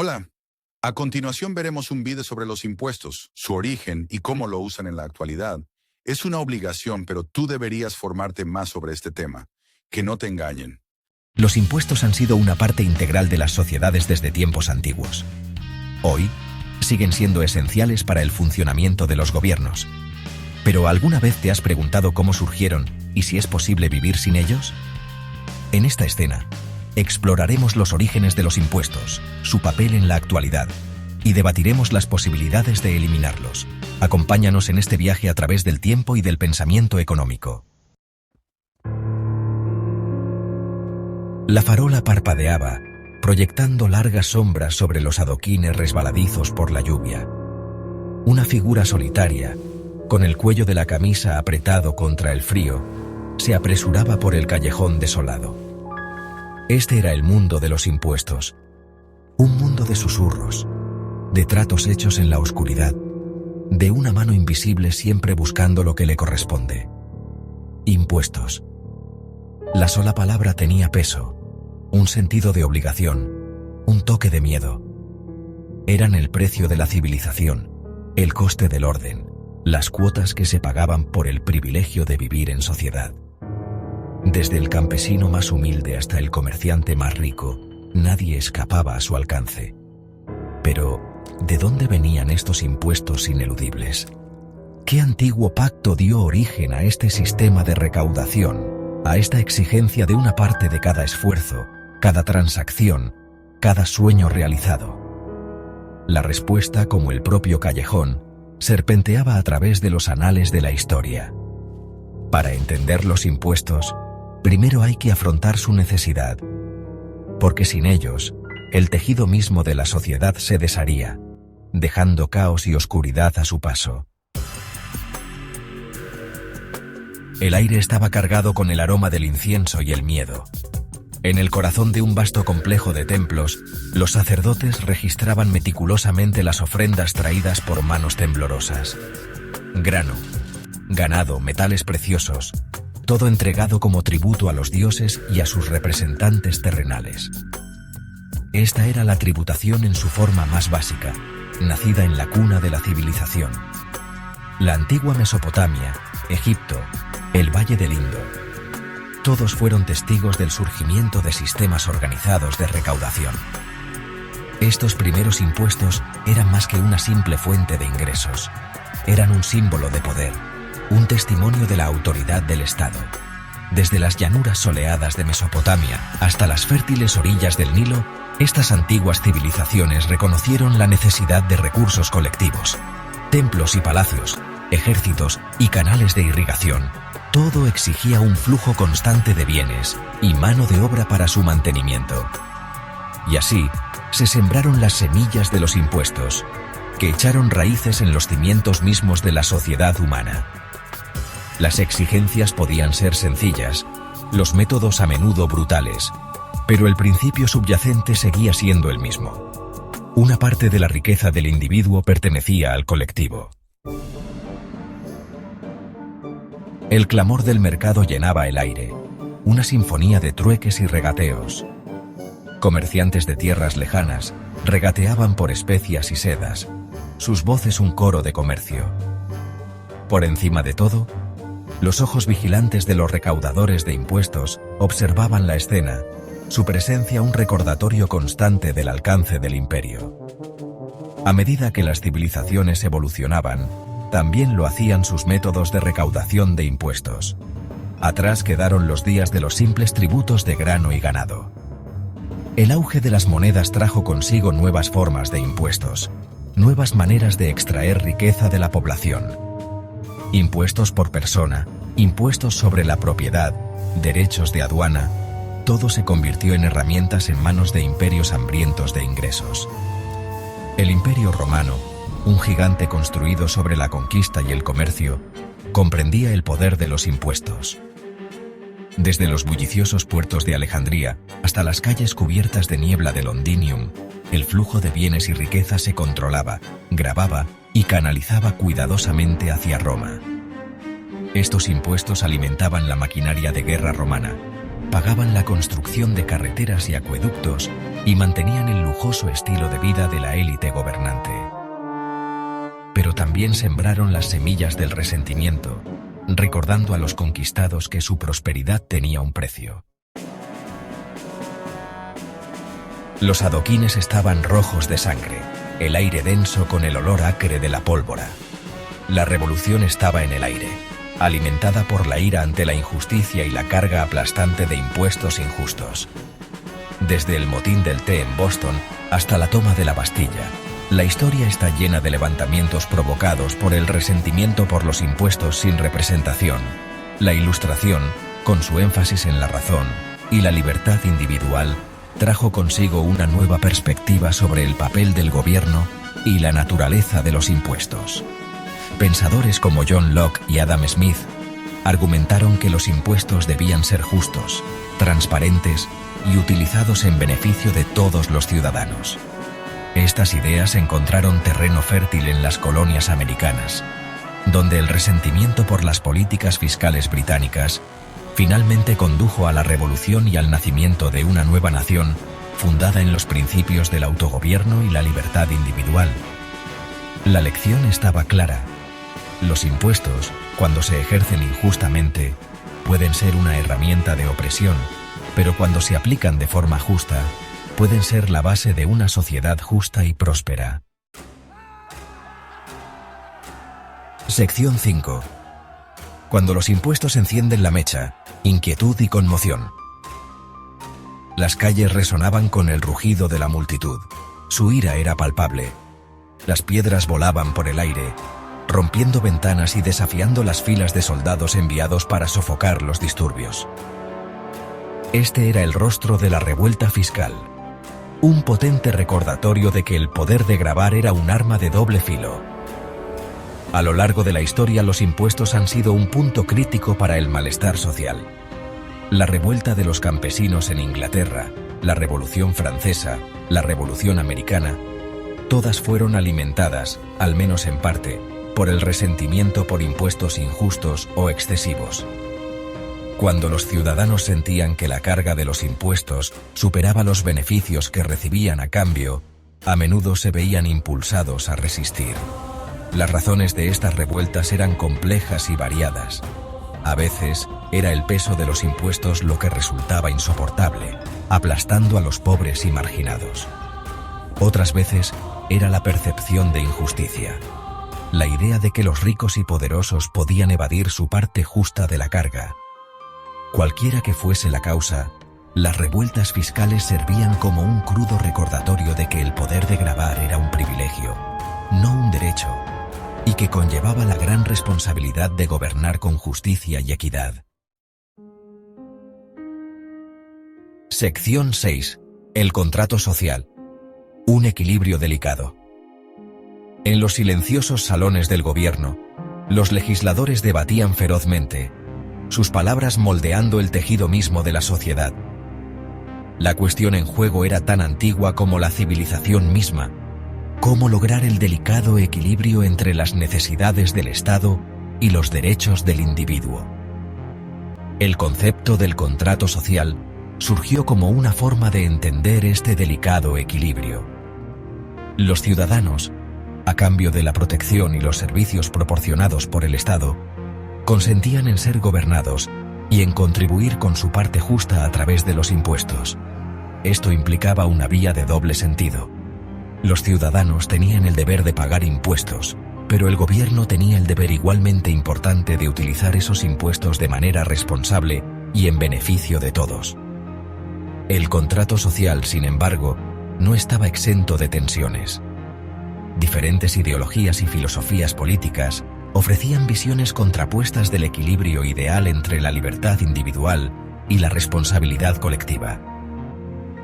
Hola. A continuación veremos un video sobre los impuestos, su origen y cómo lo usan en la actualidad. Es una obligación, pero tú deberías formarte más sobre este tema. Que no te engañen. Los impuestos han sido una parte integral de las sociedades desde tiempos antiguos. Hoy, siguen siendo esenciales para el funcionamiento de los gobiernos. ¿Pero alguna vez te has preguntado cómo surgieron y si es posible vivir sin ellos? En esta escena, exploraremos los orígenes de los impuestos, su papel en la actualidad, y debatiremos las posibilidades de eliminarlos. Acompáñanos en este viaje a través del tiempo y del pensamiento económico. La farola parpadeaba, proyectando largas sombras sobre los adoquines resbaladizos por la lluvia. Una figura solitaria, con el cuello de la camisa apretado contra el frío, se apresuraba por el callejón desolado. Este era el mundo de los impuestos, un mundo de susurros, de tratos hechos en la oscuridad, de una mano invisible siempre buscando lo que le corresponde. Impuestos. La sola palabra tenía peso, un sentido de obligación, un toque de miedo. Eran el precio de la civilización, el coste del orden, las cuotas que se pagaban por el privilegio de vivir en sociedad. Desde el campesino más humilde hasta el comerciante más rico, nadie escapaba a su alcance. Pero, ¿de dónde venían estos impuestos ineludibles? ¿Qué antiguo pacto dio origen a este sistema de recaudación, a esta exigencia de una parte de cada esfuerzo, cada transacción, cada sueño realizado? La respuesta, como el propio callejón, serpenteaba a través de los anales de la historia. Para entender los impuestos, primero hay que afrontar su necesidad, porque sin ellos, el tejido mismo de la sociedad se desharía, dejando caos y oscuridad a su paso. El aire estaba cargado con el aroma del incienso y el miedo. En el corazón de un vasto complejo de templos, los sacerdotes registraban meticulosamente las ofrendas traídas por manos temblorosas. Grano, ganado, metales preciosos, todo entregado como tributo a los dioses y a sus representantes terrenales. Esta era la tributación en su forma más básica, nacida en la cuna de la civilización. La antigua Mesopotamia, Egipto, el Valle del Indo. Todos fueron testigos del surgimiento de sistemas organizados de recaudación. Estos primeros impuestos eran más que una simple fuente de ingresos. Eran un símbolo de poder, un testimonio de la autoridad del Estado. Desde las llanuras soleadas de Mesopotamia hasta las fértiles orillas del Nilo, estas antiguas civilizaciones reconocieron la necesidad de recursos colectivos. Templos y palacios, ejércitos y canales de irrigación. Todo exigía un flujo constante de bienes y mano de obra para su mantenimiento. Y así, se sembraron las semillas de los impuestos, que echaron raíces en los cimientos mismos de la sociedad humana. Las exigencias podían ser sencillas, los métodos a menudo brutales, pero el principio subyacente seguía siendo el mismo. Una parte de la riqueza del individuo pertenecía al colectivo. El clamor del mercado llenaba el aire, una sinfonía de trueques y regateos. Comerciantes de tierras lejanas regateaban por especias y sedas, sus voces un coro de comercio. Por encima de todo, los ojos vigilantes de los recaudadores de impuestos observaban la escena, su presencia un recordatorio constante del alcance del imperio. A medida que las civilizaciones evolucionaban, también lo hacían sus métodos de recaudación de impuestos. Atrás quedaron los días de los simples tributos de grano y ganado. El auge de las monedas trajo consigo nuevas formas de impuestos, nuevas maneras de extraer riqueza de la población. Impuestos por persona, impuestos sobre la propiedad, derechos de aduana, todo se convirtió en herramientas en manos de imperios hambrientos de ingresos. El Imperio Romano, un gigante construido sobre la conquista y el comercio, comprendía el poder de los impuestos. Desde los bulliciosos puertos de Alejandría hasta las calles cubiertas de niebla de Londinium, el flujo de bienes y riqueza se controlaba, grababa y canalizaba cuidadosamente hacia Roma. Estos impuestos alimentaban la maquinaria de guerra romana, pagaban la construcción de carreteras y acueductos y mantenían el lujoso estilo de vida de la élite gobernante. Pero también sembraron las semillas del resentimiento, recordando a los conquistados que su prosperidad tenía un precio. Los adoquines estaban rojos de sangre, el aire denso con el olor acre de la pólvora. La revolución estaba en el aire, alimentada por la ira ante la injusticia y la carga aplastante de impuestos injustos. Desde el motín del té en Boston hasta la toma de la Bastilla, la historia está llena de levantamientos provocados por el resentimiento por los impuestos sin representación. La Ilustración, con su énfasis en la razón y la libertad individual, trajo consigo una nueva perspectiva sobre el papel del gobierno y la naturaleza de los impuestos. Pensadores como John Locke y Adam Smith argumentaron que los impuestos debían ser justos, transparentes y utilizados en beneficio de todos los ciudadanos. Estas ideas encontraron terreno fértil en las colonias americanas, donde el resentimiento por las políticas fiscales británicas finalmente condujo a la revolución y al nacimiento de una nueva nación fundada en los principios del autogobierno y la libertad individual. La lección estaba clara. Los impuestos, cuando se ejercen injustamente, pueden ser una herramienta de opresión, pero cuando se aplican de forma justa, pueden ser la base de una sociedad justa y próspera. Sección 5. Cuando los impuestos encienden la mecha, inquietud y conmoción. Las calles resonaban con el rugido de la multitud. Su ira era palpable. Las piedras volaban por el aire, rompiendo ventanas y desafiando las filas de soldados enviados para sofocar los disturbios. Este era el rostro de la revuelta fiscal, un potente recordatorio de que el poder de gravar era un arma de doble filo. A lo largo de la historia, los impuestos han sido un punto crítico para el malestar social. La revuelta de los campesinos en Inglaterra, la Revolución Francesa, la Revolución Americana, todas fueron alimentadas, al menos en parte, por el resentimiento por impuestos injustos o excesivos. Cuando los ciudadanos sentían que la carga de los impuestos superaba los beneficios que recibían a cambio, a menudo se veían impulsados a resistir. Las razones de estas revueltas eran complejas y variadas. A veces, era el peso de los impuestos lo que resultaba insoportable, aplastando a los pobres y marginados. Otras veces, era la percepción de injusticia. La idea de que los ricos y poderosos podían evadir su parte justa de la carga. Cualquiera que fuese la causa, las revueltas fiscales servían como un crudo recordatorio de que el poder de gravar era un privilegio, no un derecho, y que conllevaba la gran responsabilidad de gobernar con justicia y equidad. Sección 6. El contrato social. Un equilibrio delicado. En los silenciosos salones del gobierno, los legisladores debatían ferozmente, sus palabras moldeando el tejido mismo de la sociedad. La cuestión en juego era tan antigua como la civilización misma: cómo lograr el delicado equilibrio entre las necesidades del Estado y los derechos del individuo. El concepto del contrato social surgió como una forma de entender este delicado equilibrio. Los ciudadanos, a cambio de la protección y los servicios proporcionados por el Estado, consentían en ser gobernados y en contribuir con su parte justa a través de los impuestos. Esto implicaba una vía de doble sentido. Los ciudadanos tenían el deber de pagar impuestos, pero el gobierno tenía el deber igualmente importante de utilizar esos impuestos de manera responsable y en beneficio de todos. El contrato social, sin embargo, no estaba exento de tensiones. Diferentes ideologías y filosofías políticas ofrecían visiones contrapuestas del equilibrio ideal entre la libertad individual y la responsabilidad colectiva.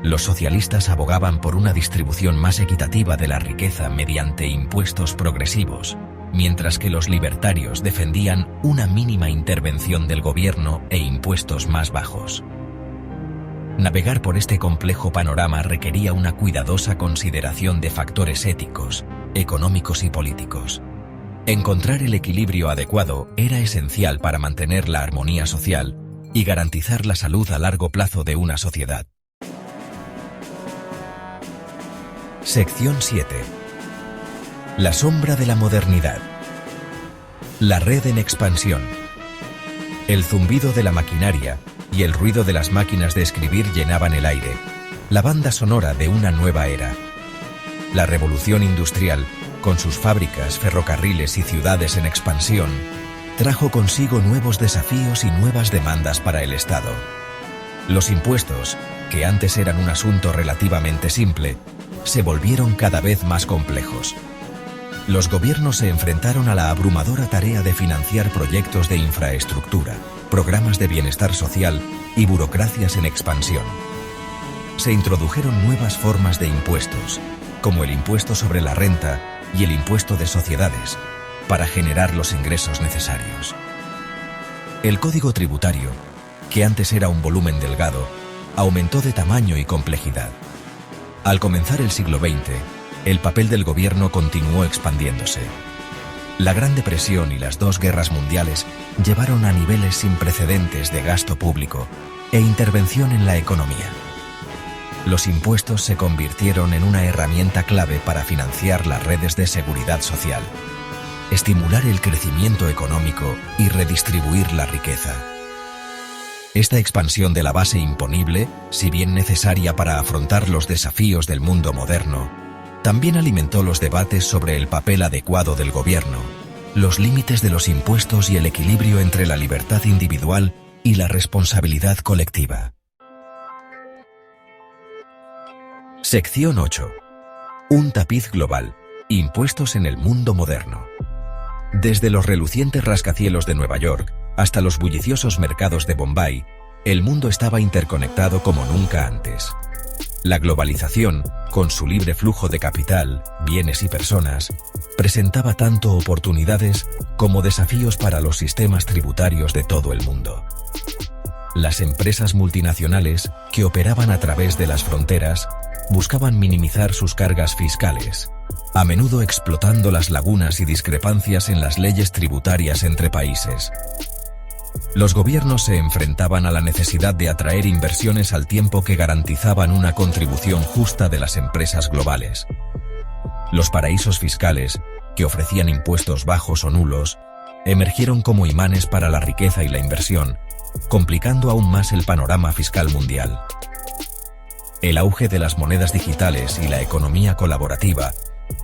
Los socialistas abogaban por una distribución más equitativa de la riqueza mediante impuestos progresivos, mientras que los libertarios defendían una mínima intervención del gobierno e impuestos más bajos. Navegar por este complejo panorama requería una cuidadosa consideración de factores éticos, económicos y políticos. Encontrar el equilibrio adecuado era esencial para mantener la armonía social y garantizar la salud a largo plazo de una sociedad. Sección 7. La sombra de la modernidad. La red en expansión. El zumbido de la maquinaria y el ruido de las máquinas de escribir llenaban el aire, la banda sonora de una nueva era. La revolución industrial, con sus fábricas, ferrocarriles y ciudades en expansión, trajo consigo nuevos desafíos y nuevas demandas para el Estado. Los impuestos, que antes eran un asunto relativamente simple, se volvieron cada vez más complejos. Los gobiernos se enfrentaron a la abrumadora tarea de financiar proyectos de infraestructura, programas de bienestar social y burocracias en expansión. Se introdujeron nuevas formas de impuestos, como el impuesto sobre la renta y el impuesto de sociedades, para generar los ingresos necesarios. El código tributario, que antes era un volumen delgado, aumentó de tamaño y complejidad. Al comenzar el siglo XX, el papel del gobierno continuó expandiéndose. La Gran Depresión y las dos guerras mundiales llevaron a niveles sin precedentes de gasto público e intervención en la economía. Los impuestos se convirtieron en una herramienta clave para financiar las redes de seguridad social, estimular el crecimiento económico y redistribuir la riqueza. Esta expansión de la base imponible, si bien necesaria para afrontar los desafíos del mundo moderno, también alimentó los debates sobre el papel adecuado del gobierno, los límites de los impuestos y el equilibrio entre la libertad individual y la responsabilidad colectiva. Sección 8. Un tapiz global. Impuestos en el mundo moderno. Desde los relucientes rascacielos de Nueva York hasta los bulliciosos mercados de Bombay, el mundo estaba interconectado como nunca antes. La globalización, con su libre flujo de capital, bienes y personas, presentaba tanto oportunidades como desafíos para los sistemas tributarios de todo el mundo. Las empresas multinacionales, que operaban a través de las fronteras, buscaban minimizar sus cargas fiscales, a menudo explotando las lagunas y discrepancias en las leyes tributarias entre países. Los gobiernos se enfrentaban a la necesidad de atraer inversiones al tiempo que garantizaban una contribución justa de las empresas globales. Los paraísos fiscales, que ofrecían impuestos bajos o nulos, emergieron como imanes para la riqueza y la inversión, complicando aún más el panorama fiscal mundial. El auge de las monedas digitales y la economía colaborativa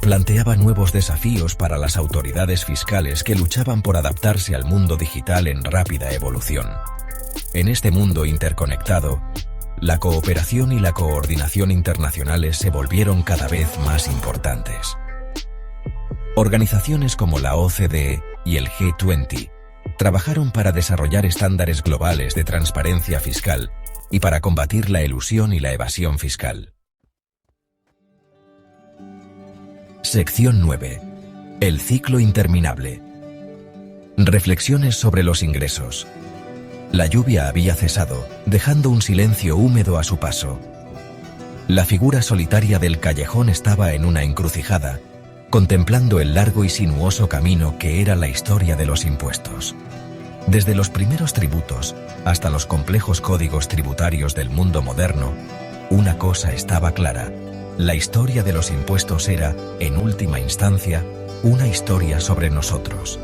planteaba nuevos desafíos para las autoridades fiscales que luchaban por adaptarse al mundo digital en rápida evolución. En este mundo interconectado, la cooperación y la coordinación internacionales se volvieron cada vez más importantes. Organizaciones como la OCDE y el G20 trabajaron para desarrollar estándares globales de transparencia fiscal y para combatir la elusión y la evasión fiscal. Sección 9. El ciclo interminable. Reflexiones sobre los ingresos. La lluvia había cesado, dejando un silencio húmedo a su paso. La figura solitaria del callejón estaba en una encrucijada, contemplando el largo y sinuoso camino que era la historia de los impuestos. Desde los primeros tributos hasta los complejos códigos tributarios del mundo moderno, una cosa estaba clara: la historia de los impuestos era, en última instancia, una historia sobre nosotros.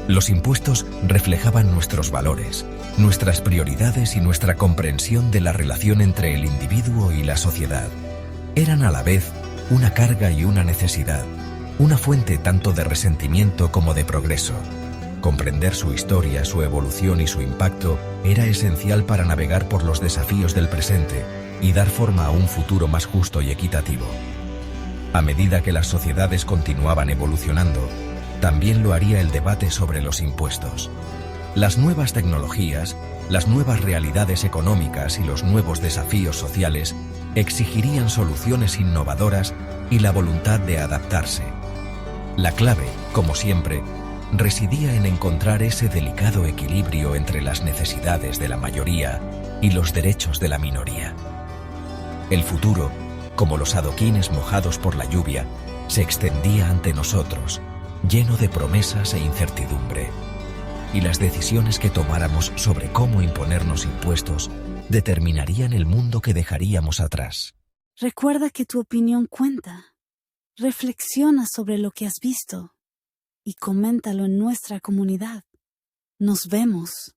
Los impuestos reflejaban nuestros valores, nuestras prioridades y nuestra comprensión de la relación entre el individuo y la sociedad. Eran a la vez una carga y una necesidad, una fuente tanto de resentimiento como de progreso. Comprender su historia, su evolución y su impacto era esencial para navegar por los desafíos del presente y dar forma a un futuro más justo y equitativo. A medida que las sociedades continuaban evolucionando, también lo haría el debate sobre los impuestos. Las nuevas tecnologías, las nuevas realidades económicas y los nuevos desafíos sociales exigirían soluciones innovadoras y la voluntad de adaptarse. La clave, como siempre, residía en encontrar ese delicado equilibrio entre las necesidades de la mayoría y los derechos de la minoría. El futuro, como los adoquines mojados por la lluvia, se extendía ante nosotros, lleno de promesas e incertidumbre. y las decisiones que tomáramos sobre cómo imponernos impuestos determinarían el mundo que dejaríamos atrás. Recuerda que tu opinión cuenta. Reflexiona sobre lo que has visto y coméntalo en nuestra comunidad. Nos vemos.